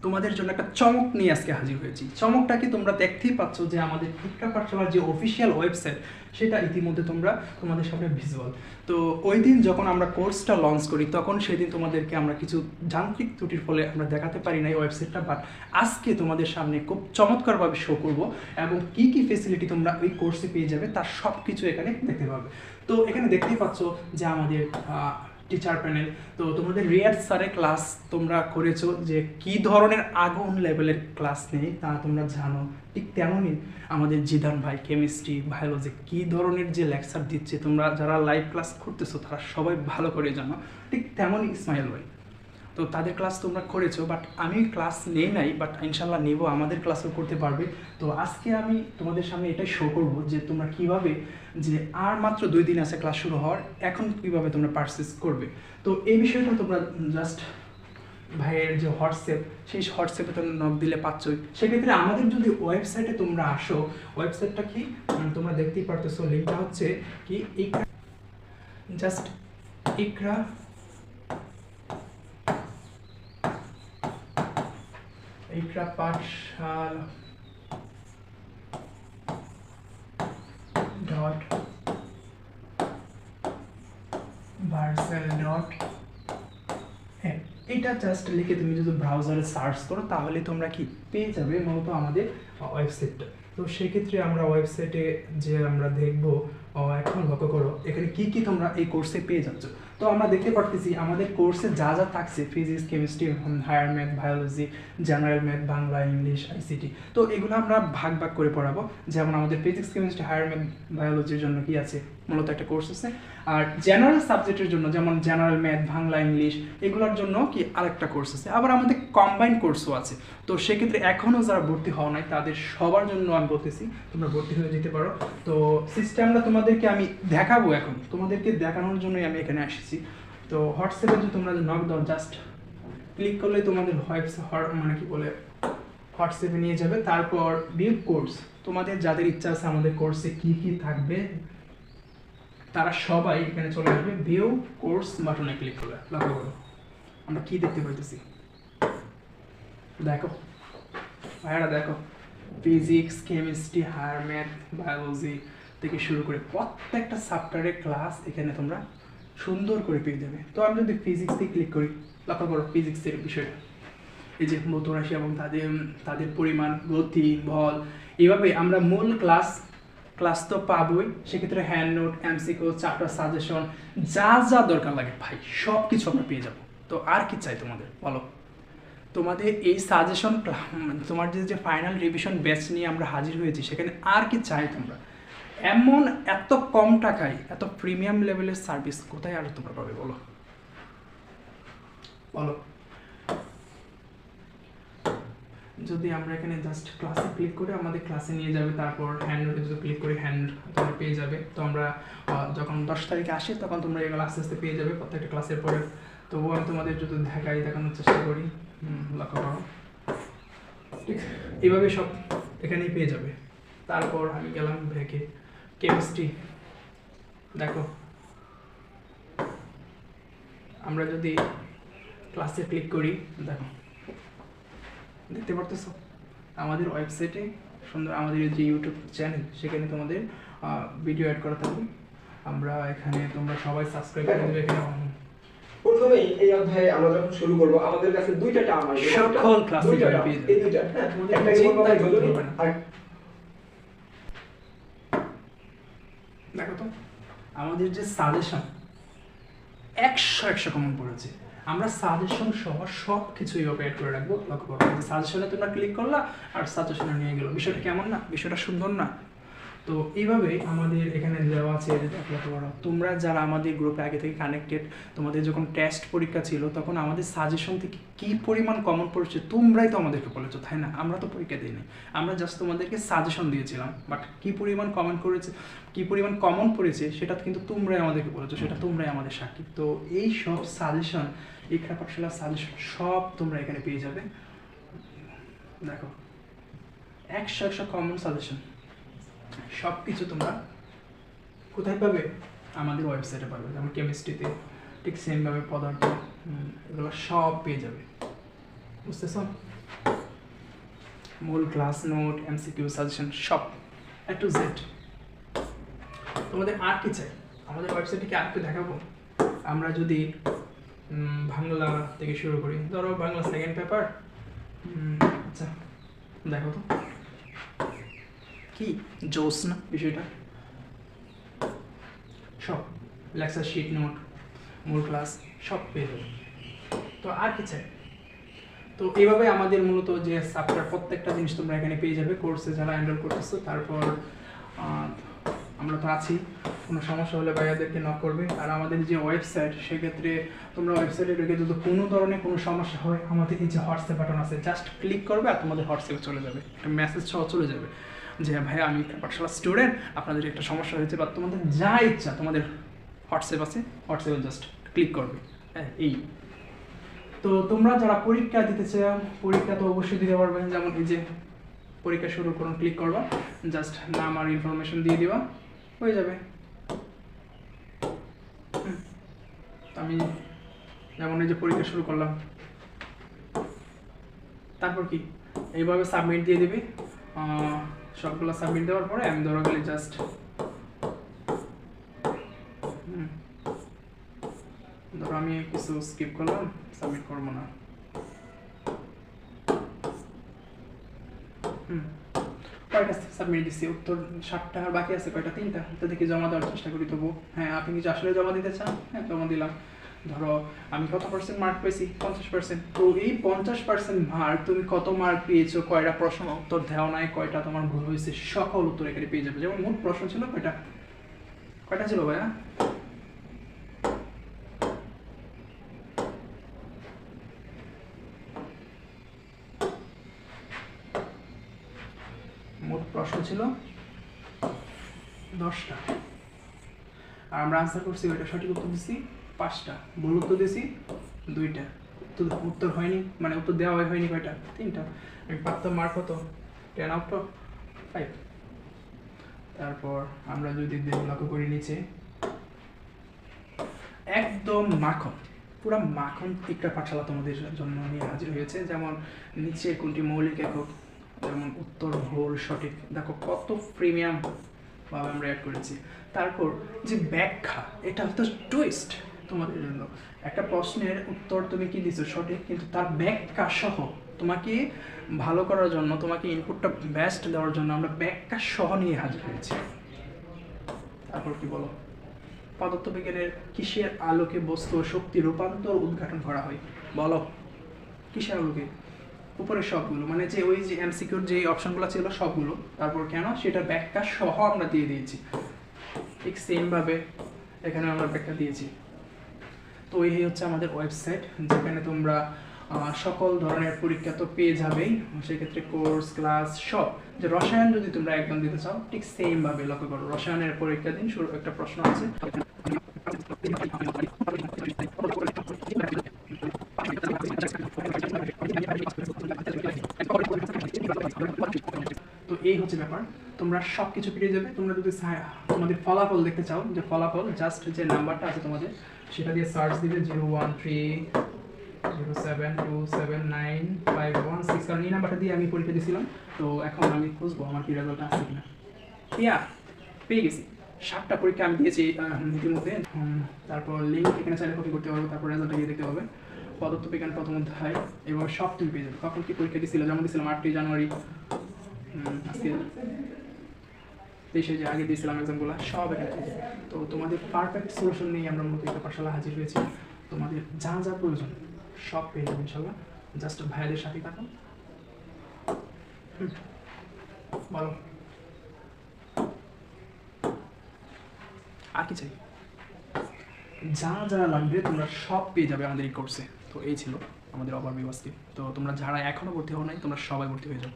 তোমাদের জন্য একটা চমক নিয়ে আজকে হাজির হয়েছি। চমকটা কি তোমরা দেখতেই পাচ্ছ যে আমাদের ইকরা পাঠশালার যে অফিসিয়াল ওয়েবসাইট সেটা ইতিমধ্যে তোমাদের সামনে ভিজুয়াল। তো ওই দিন যখন আমরা কোর্সটা লঞ্চ করি তখন সেদিন তোমাদেরকে আমরা কিছু যান্ত্রিক ত্রুটির ফলে আমরা দেখাতে পারি না এই ওয়েবসাইটটা, বাট আজকে তোমাদের সামনে খুব চমৎকারভাবে শো করব এবং কি কি ফেসিলিটি তোমরা ওই কোর্সে পেয়ে যাবে তার সব কিছু এখানে দেখতে পাবে। তো এখানে দেখতেই পাচ্ছ যে আমাদের টিচার প্যানেল। তো তোমাদের রিয়াদ স্যারের ক্লাস তোমরা করেছো, যে কি ধরনের আগুন লেভেলের ক্লাস নেই তা তোমরা জানো। ঠিক তেমনই আমাদের জিদান ভাই কেমিস্ট্রি বায়োলজি কী ধরনের যে লেকচার দিচ্ছে তোমরা যারা লাইভ ক্লাস করতেছো তারা সবাই ভালো করে জানো। ঠিক তেমনই ইসমাইল ভাই, তো তাদের ক্লাস তোমরা করেছো, বাট আমি ক্লাস নেই নাই, বাট ইনশাল্লাহ নেবো, আমাদের ক্লাসও করতে পারবে। তো আজকে আমি তোমাদের সামনে এটাই শো করবো যে তোমরা কিভাবে, যে আর মাত্র 2 দিন আছে ক্লাস শুরু হওয়ার, এখন কিভাবে তোমরা পারচেস করবে। তো এই বিষয়টা তোমরা জাস্ট ভাইয়ের যে হোয়াটসঅ্যাপ, সেই হোয়াটসঅ্যাপে তোমরা নক দিলে পাচ্ছই। সেক্ষেত্রে আমাদের যদি ওয়েবসাইটে তোমরা আসো, ওয়েবসাইটটা কি তোমরা দেখতেই পারতেছো, লিঙ্কটা হচ্ছে কি জাস্ট ইকরা পাঠশালা .ভার্সেল.app এটা জাস্ট লিখে তুমি যদি ব্রাউজারে সার্চ করো তাহলে তোমরা কি পেয়ে যাবে মূলত আমাদের ওয়েবসাইটটা। তো সেক্ষেত্রে আমরা ওয়েবসাইটে যে আমরা দেখবো, এখন লক্ষ্য করো এখানে কি কি তোমরা এই কোর্সে পেয়ে যাচ্ছ। তো আমরা দেখতে পারতেছি আমাদের কোর্সে যা যা থাকছে, physics, chemistry, higher math, biology, general math, Bangla, English, ICT, তো এগুলো আমরা ভাগ ভাগ করে পড়াবো। যেমন আমাদের ফিজিক্স, কেমিস্ট্রি, হায়ার ম্যাথ, বায়োলজির জন্য কি আছে মূলত একটা কোর্স আছে, আর জেনারেল সাবজেক্টের জন্য যেমন জেনারেল ম্যাথ, বাংলা, ইংলিশ এগুলোর জন্য কি আরেকটা কোর্স আছে। আবার আমাদের কম্বাইন কোর্সও আছে। তো সেক্ষেত্রে এখনও যারা ভর্তি হওয়া নাই তাদের সবার জন্য আমি বলতেছি তোমরা ভর্তি হয়ে যেতে পারো। তো সিস্টেমটা তোমাদেরকে আমি দেখাবো, এখন তোমাদেরকে দেখানোর জন্যই আমি এখানে এসেছি। তো হোয়াটসঅ্যাপে যদি তোমরা নক দাও, জাস্ট ক্লিক করলে তোমাদের মানে কি বলে হোয়াটসঅ্যাপে নিয়ে যাবে। তারপর ভিউ কোর্স, তোমাদের যাদের ইচ্ছা আছে আমাদের কোর্সে কি কি থাকবে তারা সবাই এখানে চলে আসবে। ভিউ কোর্স বাটনে ক্লিক করলে লক্ষ্য করো আমরা কি দেখতে পাইতেছি। দেখো ভাইয়ারা, দেখো physics, chemistry, higher math, biology থেকে শুরু করে প্রত্যেকটা চ্যাপ্টারের ক্লাস এখানে তোমরা সুন্দর করে পেয়ে যাবে। তো আমি যদি ফিজিক্সে ক্লিক করি, লক্ষ্য করো ফিজিক্সের বিষয়টা, এই যে ভৌত রাশি এবং তাদের পরিমাণ, গতি, বল, এইভাবে আমরা মূল ক্লাস তো পাবোই। সেক্ষেত্রে hand note, MCQ, chapter suggestion, যা যা দরকার লাগে ভাই সব কিছু আমরা পেয়ে যাবো। তো আর কি চাই তোমাদের বলো? তোমাদের এই সাজেশন, তোমার যে ফাইনাল রিভিশন ব্যাচ নিয়ে আমরা হাজির হয়েছি, সেখানে আর কি চাই তোমরা? এমন এত কম টাকায় এত প্রিমিয়াম লেভেলের সার্ভিস কোথায় আর তোমরা পাবে বলো? যদি আমরা এখানে জাস্ট ক্লাসে ক্লিক করে আমাদের ক্লাসে নিয়ে যাবে, তারপর হ্যান্ড নোটে যদি ক্লিক করি হ্যান্ড নোট তোমরা পেয়ে যাবে। তো আমরা যখন 10 তারিখে আসি তখন তোমরা এগুলো আস্তে আস্তে পেয়ে যাবে প্রত্যেকটা ক্লাসের পরে। তবুও আমি তোমাদের যদি দেখানোর চেষ্টা করি, লক্ষ্য করো ঠিক এইভাবে সব এখানেই পেয়ে যাবে। তারপর আমি গেলাম ব্যাকে, কেমিস্ট্রি, দেখো আমরা যদি ক্লাসে ক্লিক করি, দেখো দেখতে পারতেছো আমাদের ওয়েবসাইটে সুন্দর আমাদের যে ইউটিউব চ্যানেল, সেখানে তোমাদের ভিডিও অ্যাড করা থাকবে। আমরা এখানে তোমরা সবাই সাবস্ক্রাইব করে দেবে। এখানে প্রথমেই এই অধ্যায়ে আমরা যখন শুরু করব আমাদের কাছে দুইটা টার্ম আসবে, সকল ক্লাসে পেয়ে যাবে। এই দুইটা একটা কি বলবো জরুরি, আর দেখো তো আমাদের যে সাজেশন 100 কমন পড়েছে। আমরা সাজেশন সহ সব কিছু এইভাবে অ্যাড করে রাখবো। লক্ষ্য করো সাজেশনে তোমরা ক্লিক করলা আর সাজেশনে নিয়ে গেলো। বিষয়টা কেমন না? বিষয়টা সুন্দর না? তো এইভাবে আমাদের এখানে দেওয়া আছে। লক্ষ্য করো তোমরা যারা আমাদের গ্রুপে আগে থেকে কানেক্টেড, তোমাদের যখন টেস্ট পরীক্ষা ছিল তখন আমাদের সাজেশন থেকে কী পরিমাণ কমন পড়েছে তোমরাই তো আমাদেরকে বলেছো, তাই না? আমরা তো পরীক্ষা দিইনি, আমরা জাস্ট তোমাদেরকে সাজেশন দিয়েছিলাম, বাট কী পরিমাণ কমন পড়েছে সেটা কিন্তু তোমরাই আমাদেরকে বলেছো, সেটা তোমরাই আমাদের সাক্ষী। তো এই সব সাজেশন, ইকরা পাঠশালার সাজেশন সব তোমরা এখানে পেয়ে যাবে। দেখো 100 কমন সাজেশন সব কিছু তোমরা কোথায় পাবে? আমাদের ওয়েবসাইটে পাবে। যেমন কেমিস্ট্রিতে ঠিক সেমভাবে পদার্থ, এগুলো সব পেয়ে যাবে। বুঝতেছ? মূল ক্লাস নোট, এমসিকিউ, সাজেশন সব এ টু জেড। তোমাদের আর কি চাই? আমাদের ওয়েবসাইটে কি আর কি দেখাবো? আমরা যদি বাংলা থেকে শুরু করি, ধরো বাংলা সেকেন্ড পেপার, আচ্ছা দেখো তো কি জোস না বিষয়টা, সব লেকচার শিট, নোট, মূল ক্লাস সব পেয়ে যাবে। তো আর কি চাই? তো এইভাবে আমাদের মূলত যে সাবটার প্রত্যেকটা জিনিস তোমরা এখানে পেয়ে যাবে কোর্সে যারা এনরোল করতেছো। তারপর আমরা তো আছি, কোনো সমস্যা হলে ভাইয়াদেরকে নক করবে। আর আমাদের যে ওয়েবসাইট, সেক্ষেত্রে তোমরা ওয়েবসাইটে ঢুকে যদি কোনো ধরনের কোনো সমস্যা হয়, আমাদের এই যে হোয়াটসঅ্যাপ বাটন আছে, জাস্ট ক্লিক করবে আর তোমাদের হোয়াটসঅ্যাপে চলে যাবে, একটা মেসেজ সহ চলে যাবে যে ভাইয়া আমি পাঠশালা স্টুডেন্ট, আপনাদের একটা সমস্যা হয়েছে, বা তোমাদের যা ইচ্ছা, তোমাদের হোয়াটসঅ্যাপ আছে, হোয়াটসঅ্যাপে জাস্ট ক্লিক করবে। হ্যাঁ, এই তো তোমরা যারা পরীক্ষা দিতে চাও, পরীক্ষা তো অবশ্যই দিতে পারবে। যেমন এই যে পরীক্ষা শুরু করুন, ক্লিক করবা, জাস্ট নাম আর ইনফরমেশন দিয়ে দিবা, হয়ে যাবে। তো আমি যেমন এই যে পরীক্ষা শুরু করলাম, তারপর কি এইভাবে সাবমিট দিয়ে দিবি। সবগুলো সাবমিট দেওয়ার পরে আমি ধরো গেলে জাস্ট ধরো আমি কিছু স্কিপ করলাম, সাবমিট করবো না। কয়টা সাবমিট দিচ্ছি, উত্তর 7টা, আর বাকি আছে কয়টা, 3টা। তো দেখি জমা দেওয়ার চেষ্টা করি তবু। হ্যাঁ, আপনি কি আসলে জমা দিতে চান? হ্যাঁ, জমা দিলাম। ধরো আমি কত পার্সেন্ট মার্ক পেয়েছি? 50%। তো এই 50% মার্ক, তুমি কত মার্ক পেয়েছো, কয়টা প্রশ্ন উত্তর দেওয়া নাই, কয়টা তোমার ভুল হয়েছে, সকল উত্তর এখানে পেয়ে যাবে। যেমন মোট প্রশ্ন ছিল কয়টা ছিল ভাইয়া? মোট প্রশ্ন ছিল 10টা, আর আমরা আনসার করছি, ওইটা সঠিক উত্তর দিছি 5টা, ভুল উত্তর দিছি 2টা। উত্তর হয়নি, মানে উত্তর দেওয়া হয়নি কয়টা? 3টা। আমি প্রাপ্ত মার্ক কত? 10 আউট অফ 5। তারপর আমরা যদি লক্ষ্য করি নিচে, একদম মাখন, পুরা মাখন একটা পাঠশালা তোমাদের জন্য নিয়ে হাজির হয়েছে। যেমন নিচে কোনটি মৌলিক একক, যেমন উত্তর, ভুল, সঠিক, দেখো কত প্রিমিয়াম ভাবে আমরা অ্যাড করেছি। তারপর যে ব্যাখ্যা, এটা হচ্ছে টুইস্ট তোমাদের জন্য। একটা প্রশ্নের উত্তর তুমি কি দিছো সঠিক, কিন্তু তার ব্যাখ্যা সহ তোমাকে ভালো করার জন্য, তোমাকে ইনপুটটা বেস্ট দেওয়ার জন্য আমরা ব্যাখ্যা সহ নিয়ে হাজির হয়েছি। তারপর কি বলো, পদার্থবিজ্ঞানের কিসের আলোকে বস্তু ও শক্তি রূপান্তর উদ্ঘাটন করা হয়? বলো, কিসের আলোকে? উপরের সবগুলো, মানে যে ওই যে এমসিকিউর যে অপশনগুলো ছিল সবগুলো। তারপর কেন, সেটা ব্যাখ্যা সহ আমরা দিয়ে দিয়েছি। ঠিক সেম ভাবে এখানে আমরা ব্যাখ্যা দিয়েছি। তো এই হচ্ছে আমাদের ওয়েবসাইট, যেখানে তোমরা সকল ধরনের পরীক্ষা তো পেয়ে যাবেই। সেক্ষেত্রে কোর্স, ক্লাস সব। যে রসায়ন যদি তোমরা একদম দিতে চাও, ঠিক সেম ভাবে লক্ষ্য করো, রসায়নের পরীক্ষা দিন, শুরু একটা প্রশ্ন আছে। তো এই হচ্ছে ব্যাপার, তোমরা সব কিছু পেয়ে যাবে। তোমরা যদি তোমাদের ফলাফল দেখতে চাও, যে ফলাফল জাস্ট যে নাম্বারটা আছে তোমাদের, সেটা দিয়ে সার্চ দিবে 01307279516, কারণ এই নাম্বারটা দিয়ে আমি পরীক্ষা দিয়েছিলাম। তো এখন আমি খুঁজবো আমার কি রেজাল্ট আছে কিনা। পেয়ে গেছি, 7টা পরীক্ষা আমি দিয়েছি ইতিমধ্যে। তারপর লিঙ্ক এখানে চাইলে কপি করতে পারবো, তারপর রেজাল্টটা গিয়ে দেখতে হবে। পদার্থবিজ্ঞান প্রথম অধ্যায়, এবার সব তুমি পেয়ে যাবে। কখন কি পরীক্ষা দিয়েছিল, যেমন দিয়েছিলাম 8ই জানুয়ারি, আজকে 23 যে আগে দিয়েছিলাম এক্সামগুলো, সব এখানে থেকে। তো তোমাদের পারফেক্ট সলিউশন নিয়ে আমরা মূলত একটা পাঠশালা হাজির হয়েছি। তোমাদের যা যা প্রয়োজন সব পেয়ে যাবে ইনশাল্লাহ। জাস্ট ভাইয়াদের সাথে থাকো। বলো, আর কি চাই? যা যা লাগবে তোমরা সব পেয়ে যাবে আমাদের এই কোর্সে। তো এই ছিল আমাদের ওভারভিউ আজকে। তো তোমরা যারা এখনো ভর্তি হও নাই, তোমরা সবাই ভর্তি হয়ে যাও।